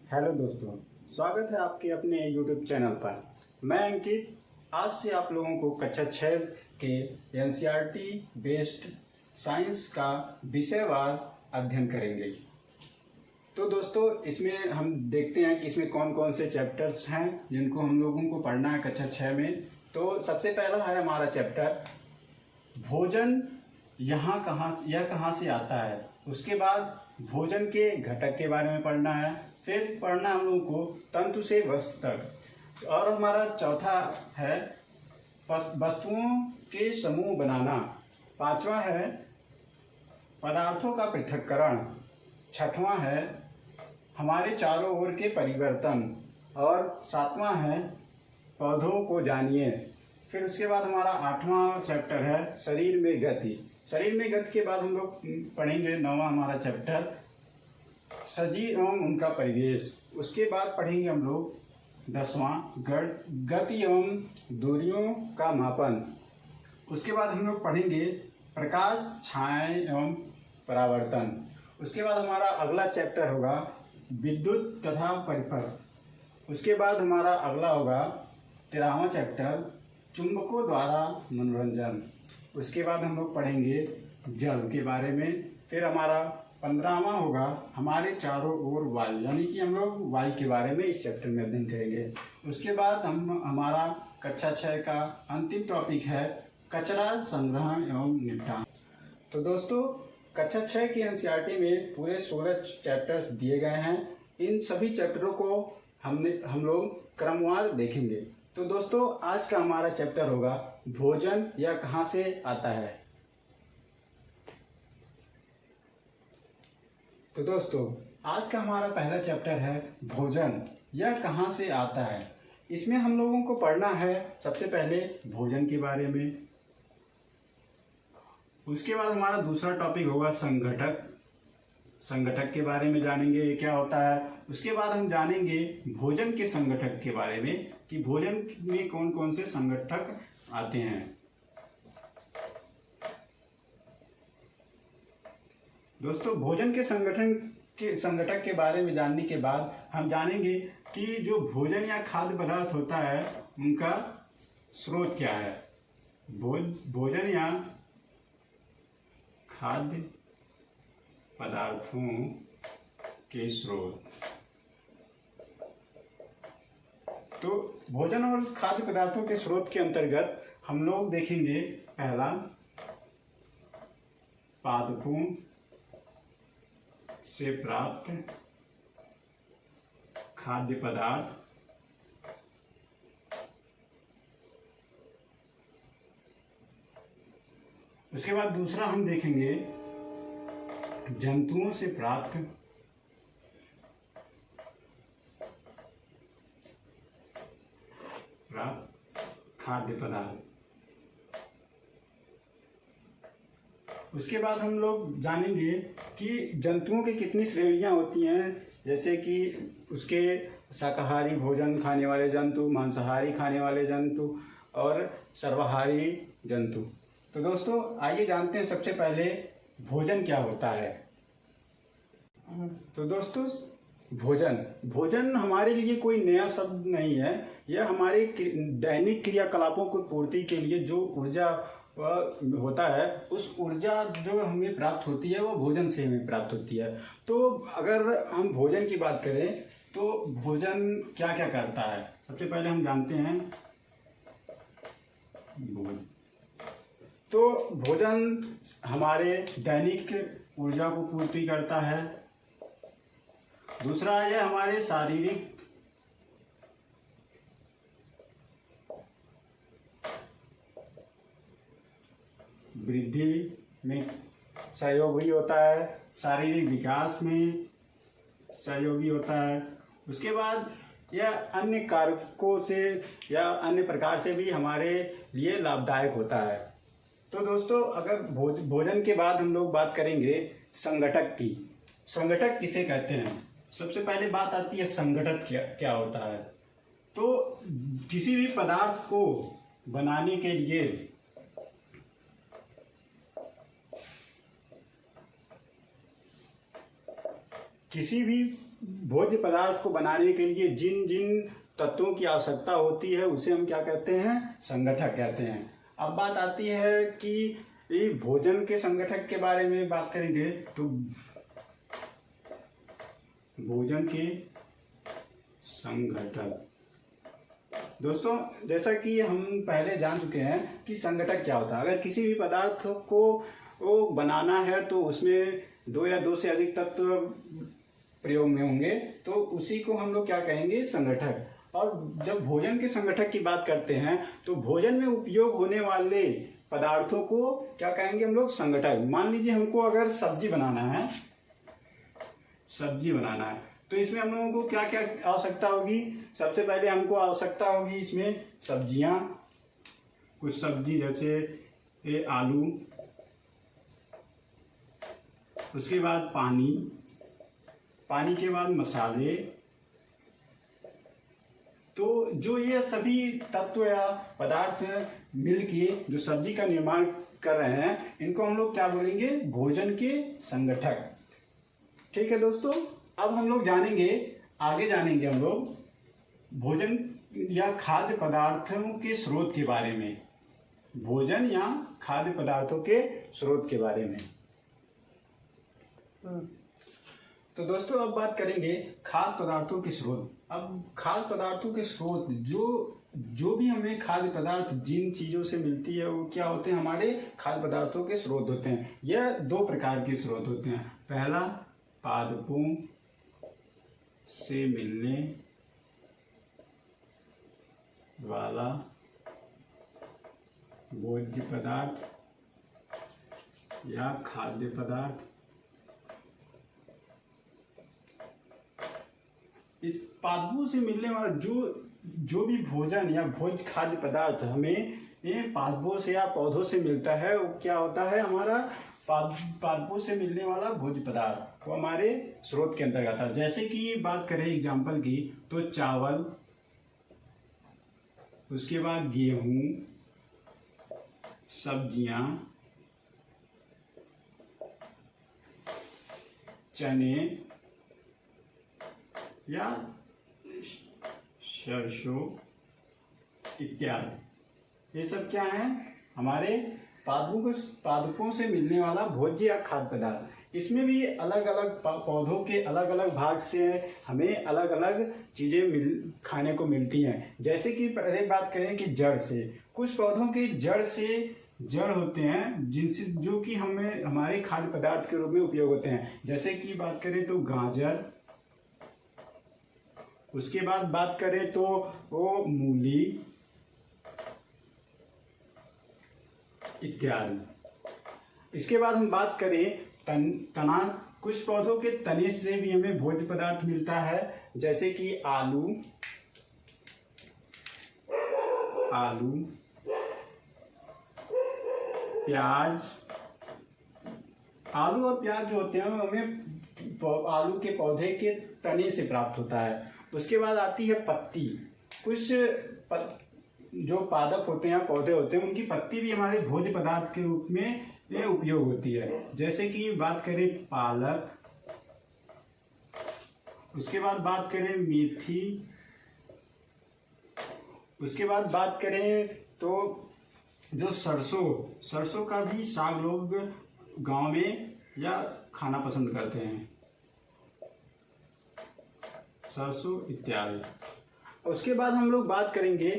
Hello दोस्तों, स्वागत है आपके अपने YouTube चैनल पर। मैं अंकित आज से आप लोगों को कक्षा 6 के एनसीईआरटी बेस्ड साइंस का विषयवार अध्ययन करेंगे। तो दोस्तों, इसमें हम देखते हैं कि इसमें कौन कौन से चैप्टर्स हैं जिनको हम लोगों को पढ़ना है कक्षा 6 में। तो सबसे पहला है हमारा चैप्टर भोजन यह कहाँ से आता है। उसके बाद भोजन के घटक के बारे में पढ़ना है। फिर पढ़ना हम लोगों को तंतु से वस्तु तक। और हमारा चौथा है वस्तुओं के समूह बनाना। पांचवा है पदार्थों का पृथक्करण। छठवां है हमारे चारों ओर के परिवर्तन। और सातवां है पौधों को जानिए। फिर उसके बाद हमारा आठवां चैप्टर है शरीर में गति। शरीर में गति के बाद हम लोग पढ़ेंगे नौवां हमारा चैप्टर सजीव एवं उनका परिवेश। उसके बाद पढ़ेंगे हम लोग 10वां गति एवं दूरियों का मापन। उसके बाद हम लोग पढ़ेंगे प्रकाश, छाया एवं परावर्तन। उसके बाद हमारा अगला चैप्टर होगा विद्युत तथा परिपथ। उसके बाद हमारा अगला होगा 13वां चैप्टर चुंबकों द्वारा मनोरंजन। उसके बाद हम लोग पढ़ेंगे जल के बारे में। फिर हमारा 15वां होगा हमारे चारों ओर वायु, यानी कि हम लोग वायु के बारे में इस चैप्टर में अध्ययन करेंगे। उसके बाद हमारा कक्षा 6 का अंतिम टॉपिक है कचरा संग्रहण एवं निपटान। तो दोस्तों, कक्षा 6 की एनसीईआरटी में पूरे 16 चैप्टर्स दिए गए हैं। इन सभी चैप्टरों को हम लोग क्रमवार देखेंगे। तो दोस्तों, आज का हमारा चैप्टर होगा भोजन यह कहाँ से आता है। तो दोस्तों, आज का हमारा पहला चैप्टर है भोजन यह कहाँ से आता है। इसमें हम लोगों को पढ़ना है सबसे पहले भोजन के बारे में। उसके बाद हमारा दूसरा टॉपिक होगा संघटक। संगठक के बारे में जानेंगे ये क्या होता है। उसके बाद हम जानेंगे भोजन के संगठक के बारे में कि भोजन में कौन कौन से संगठक आते हैं। दोस्तों, भोजन के संगठक के बारे में जानने के बाद हम जानेंगे कि जो भोजन या खाद्य पदार्थ होता है उनका स्रोत क्या है। भोजन या खाद्य पदार्थों के स्रोत। तो भोजन और खाद्य पदार्थों के स्रोत के अंतर्गत हम लोग देखेंगे पहला पादपों से प्राप्त खाद्य पदार्थ। उसके बाद दूसरा हम देखेंगे जंतुओं से प्राप्त खाद्य पदार्थ। उसके बाद हम लोग जानेंगे कि जंतुओं की कितनी श्रेणियां होती हैं, जैसे कि उसके शाकाहारी भोजन खाने वाले जंतु, मांसाहारी खाने वाले जंतु और सर्वाहारी जंतु। तो दोस्तों, आइए जानते हैं सबसे पहले भोजन क्या होता है। तो दोस्तों, भोजन हमारे लिए कोई नया शब्द नहीं है। यह हमारे दैनिक क्रियाकलापों की पूर्ति के लिए जो ऊर्जा होता है, उस ऊर्जा जो हमें प्राप्त होती है वो भोजन से हमें प्राप्त होती है। तो अगर हम भोजन की बात करें तो भोजन क्या क्या करता है, सबसे पहले हम जानते हैं तो भोजन हमारे दैनिक ऊर्जा को पूर्ति करता है। दूसरा है हमारे शारीरिक वृद्धि में सहयोगी होता है, शारीरिक विकास में सहयोगी होता है। उसके बाद यह अन्य कारकों से या अन्य प्रकार से भी हमारे लिए लाभदायक होता है। तो दोस्तों, अगर भोजन के बाद हम लोग बात करेंगे संगठक की। संगठक किसे कहते हैं, सबसे पहले बात आती है संगठक क्या होता है। तो किसी भी पदार्थ को बनाने के लिए किसी भी भोज्य पदार्थ को बनाने के लिए जिन जिन तत्वों की आवश्यकता होती है उसे हम क्या कहते हैं, संगठक कहते हैं। अब बात आती है कि ये भोजन के संगठक के बारे में बात करेंगे तो भोजन के संगठक, दोस्तों जैसा कि हम पहले जान चुके हैं कि संगठक क्या होता है। अगर किसी भी पदार्थ को बनाना है तो उसमें 2 या 2 से अधिक तत्व प्रयोग में होंगे तो उसी को हम लोग क्या कहेंगे, संगठक। और जब भोजन के संगठक की बात करते हैं तो भोजन में उपयोग होने वाले पदार्थों को क्या कहेंगे हम लोग, संगठक। मान लीजिए हमको अगर सब्जी बनाना है तो इसमें हम लोगों को क्या क्या आवश्यकता होगी। सबसे पहले हमको आवश्यकता होगी इसमें सब्जियां, कुछ सब्जी जैसे ये आलू, उसके बाद पानी के बाद मसाले। तो जो ये सभी तत्व या पदार्थ मिलके जो सब्जी का निर्माण कर रहे हैं इनको हम लोग क्या बोलेंगे, भोजन के संगठक। ठीक है दोस्तों, अब हम लोग आगे जानेंगे हम लोग भोजन या खाद्य पदार्थों के स्रोत के बारे में, भोजन या खाद्य पदार्थों के स्रोत के बारे में। तो दोस्तों अब बात करेंगे खाद्य पदार्थों के स्रोत। अब खाद्य पदार्थों के स्रोत जो भी हमें खाद्य पदार्थ जिन चीज़ों से मिलती है वो क्या होते हैं, हमारे खाद्य पदार्थों के स्रोत होते हैं। यह 2 प्रकार के स्रोत होते हैं। पहला, पादपों से मिलने वाला भोज्य पदार्थ या खाद्य पदार्थ। इस पादपों से मिलने वाला जो भी भोजन या भोज्य खाद्य पदार्थ हमें ये पादपों से या पौधों से मिलता है वो क्या होता है, हमारा पादपों से मिलने वाला भोज्य पदार्थ वो हमारे स्रोत के अंतर्गत आता है। जैसे कि बात करें एग्जाम्पल की तो चावल, उसके बाद गेहूं, सब्जियां, चने या सरसों इत्यादि, ये सब क्या है, हमारे पादपों से मिलने वाला भोज्य या खाद्य पदार्थ। इसमें भी अलग अलग पौधों के अलग अलग भाग से हमें अलग अलग चीज़ें खाने को मिलती हैं। जैसे कि पहले बात करें कि जड़ से, कुछ पौधों के जड़ होते हैं जिनसे जो कि हमें हमारे खाद्य पदार्थ के रूप में उपयोग होते हैं। जैसे कि बात करें तो गाजर, उसके बाद बात करें तो वो मूली इत्यादि। इसके बाद हम बात करें तना, कुछ पौधों के तने से भी हमें भोज्य पदार्थ मिलता है। जैसे कि आलू, प्याज। आलू और प्याज जो होते हैं हमें आलू के पौधे के तने से प्राप्त होता है। उसके बाद आती है पत्ती, कुछ जो पादप होते हैं पौधे होते हैं उनकी पत्ती भी हमारे भोज्य पदार्थ के रूप में ये उपयोग होती है। जैसे कि बात करें पालक, उसके बाद बात करें मेथी, उसके बाद बात करें तो जो सरसों का भी साग लोग गांव में या खाना पसंद करते हैं, सरसों इत्यादि। उसके बाद हम लोग बात करेंगे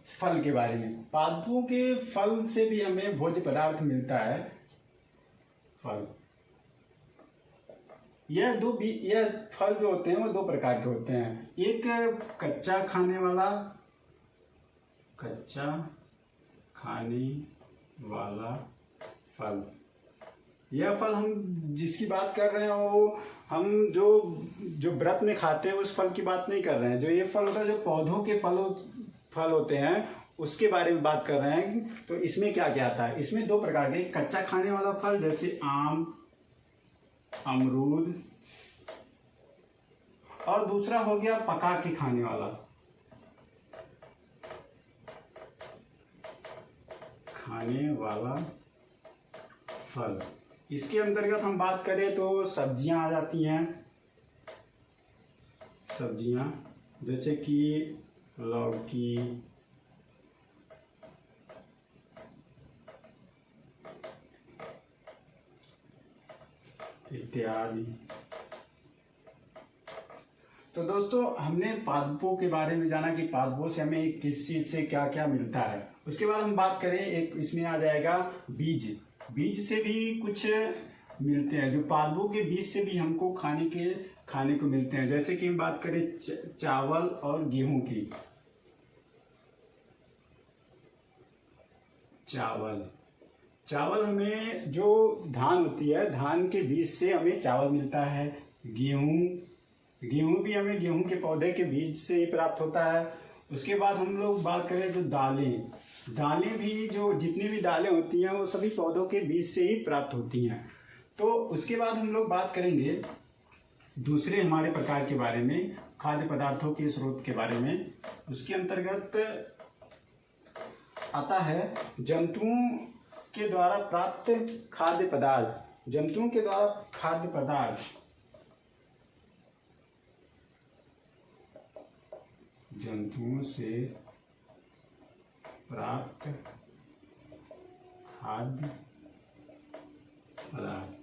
फल के बारे में। पादपों के फल से भी हमें भोज्य पदार्थ मिलता है। फल, यह फल जो होते हैं वो 2 प्रकार के होते हैं। एक कच्चा खाने वाला फल। यह फल हम जिसकी बात कर रहे हैं वो हम जो व्रत में खाते हैं उस फल की बात नहीं कर रहे हैं। जो ये फल होता है जो पौधों के फल होते हैं उसके बारे में बात कर रहे हैं। तो इसमें क्या क्या आता है, इसमें 2 प्रकार के, कच्चा खाने वाला फल जैसे आम, अमरूद, और दूसरा हो गया पका के खाने वाला फल। इसके अंतर्गत हम बात करें तो सब्जियां आ जाती हैं, सब्जियां जैसे कि लौकी, इत्यादि। तो दोस्तों हमने पादपों के बारे में जाना कि पादपों से हमें किस चीज़ से क्या क्या मिलता है। उसके बाद हम बात करें, एक इसमें आ जाएगा बीज। बीज से भी कुछ मिलते हैं, जो पादपों के बीज से भी हमको खाने को मिलते हैं। जैसे कि हम बात करें चावल और गेहूं की। चावल हमें जो धान होती है, धान के बीज से हमें चावल मिलता है। गेहूं भी हमें गेहूं के पौधे के बीज से ही प्राप्त होता है। उसके बाद हम लोग बात करें जो दालें भी, जो जितनी भी दालें होती हैं वो सभी पौधों के बीज से ही प्राप्त होती हैं। तो उसके बाद हम लोग बात करेंगे दूसरे हमारे प्रकार के बारे में, खाद्य पदार्थों के स्रोत के बारे में। उसके अंतर्गत आता है जंतुओं के द्वारा प्राप्त खाद्य पदार्थ। जंतुओं के द्वारा खाद्य पदार्थ, जंतुओं से प्राप्त खाद्य पदार्थ।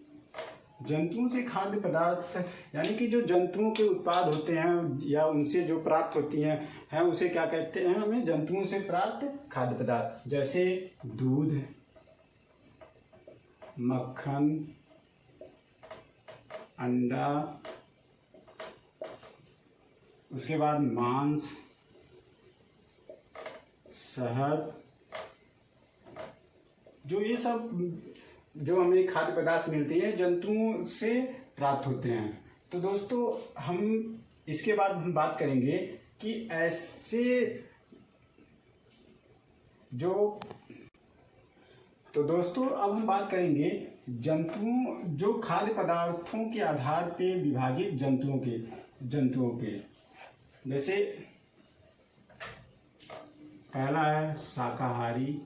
जंतुओं से खाद्य पदार्थ यानी कि जो जंतुओं के उत्पाद होते हैं या उनसे जो प्राप्त होती हैं उसे क्या कहते हैं, हमें जंतुओं से प्राप्त खाद्य पदार्थ। जैसे दूध, मक्खन, अंडा, उसके बाद मांस, शहद, जो ये सब जो हमें खाद्य पदार्थ मिलते हैं जंतुओं से प्राप्त होते हैं। तो दोस्तों हम इसके बाद हम बात करेंगे कि ऐसे जो, तो दोस्तों अब हम बात करेंगे जो खाद्य पदार्थों के आधार पे विभाजित जंतुओं के। जैसे पहला है शाकाहारी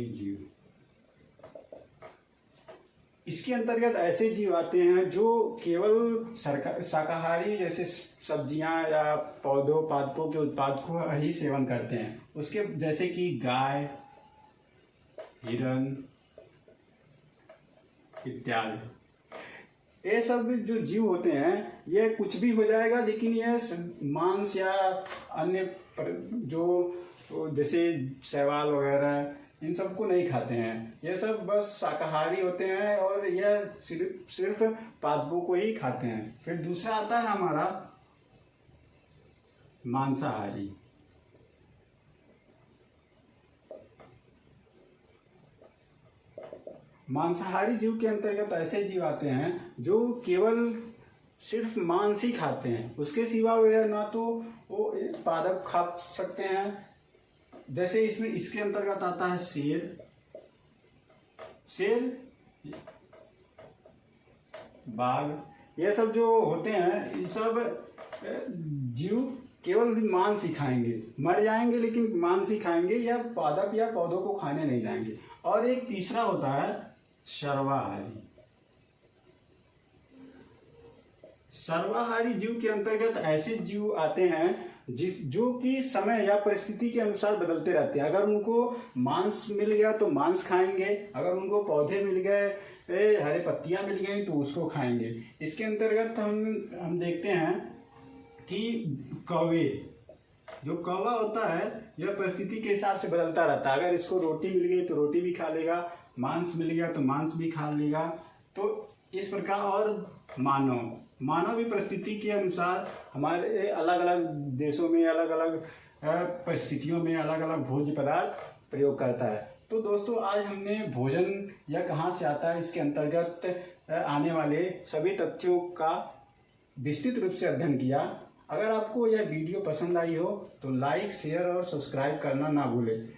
जीव। इसके अंतर्गत ऐसे जीव आते हैं जो केवल शाकाहारी, जैसे सब्जियां या पादपों के उत्पाद को ही सेवन करते हैं। उसके जैसे कि गाय, हिरन इत्यादि। ये सब जो जीव होते हैं ये कुछ भी हो जाएगा, लेकिन यह मांस या अन्य जो जैसे शैवाल वगैरह इन सबको नहीं खाते हैं। ये सब बस शाकाहारी होते हैं और यह सिर्फ पादपों को ही खाते हैं। फिर दूसरा आता है हमारा मांसाहारी। मांसाहारी जीव के अंतर्गत ऐसे जीव आते हैं जो केवल सिर्फ मांस ही खाते हैं, उसके सिवा वह ना तो वो पादप खा सकते हैं। जैसे इसके अंतर्गत आता है शेर, बाघ। ये सब जो होते हैं ये सब जीव केवल मांस ही खाएंगे, मर जाएंगे लेकिन मांस ही खाएंगे, या पादप या पौधों को खाने नहीं जाएंगे। और एक तीसरा होता है सर्वाहारी। सर्वाहारी जीव के अंतर्गत ऐसे जीव आते हैं जो कि समय या परिस्थिति के अनुसार बदलते रहते हैं। अगर उनको मांस मिल गया तो मांस खाएंगे, अगर उनको पौधे मिल गए, हरे पत्तियां मिल गई तो उसको खाएंगे। इसके अंतर्गत हम देखते हैं कि कौवे, जो कौवा होता है यह परिस्थिति के हिसाब से बदलता रहता है। अगर इसको रोटी मिल गई तो रोटी भी खा लेगा, मांस मिल गया तो मांस भी खा लेगा। तो इस प्रकार, और मानव भी परिस्थिति के अनुसार हमारे अलग अलग देशों में अलग अलग परिस्थितियों में अलग अलग भोज्य पदार्थ प्रयोग करता है। तो दोस्तों आज हमने भोजन यह कहाँ से आता है इसके अंतर्गत आने वाले सभी तथ्यों का विस्तृत रूप से अध्ययन किया। अगर आपको यह वीडियो पसंद आई हो तो लाइक, शेयर और सब्सक्राइब करना ना भूलें।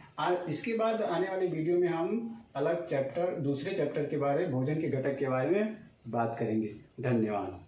इसके बाद आने वाले वीडियो में हम दूसरे चैप्टर के बारे, भोजन के घटक के बारे में बात करेंगे। धन्यवाद।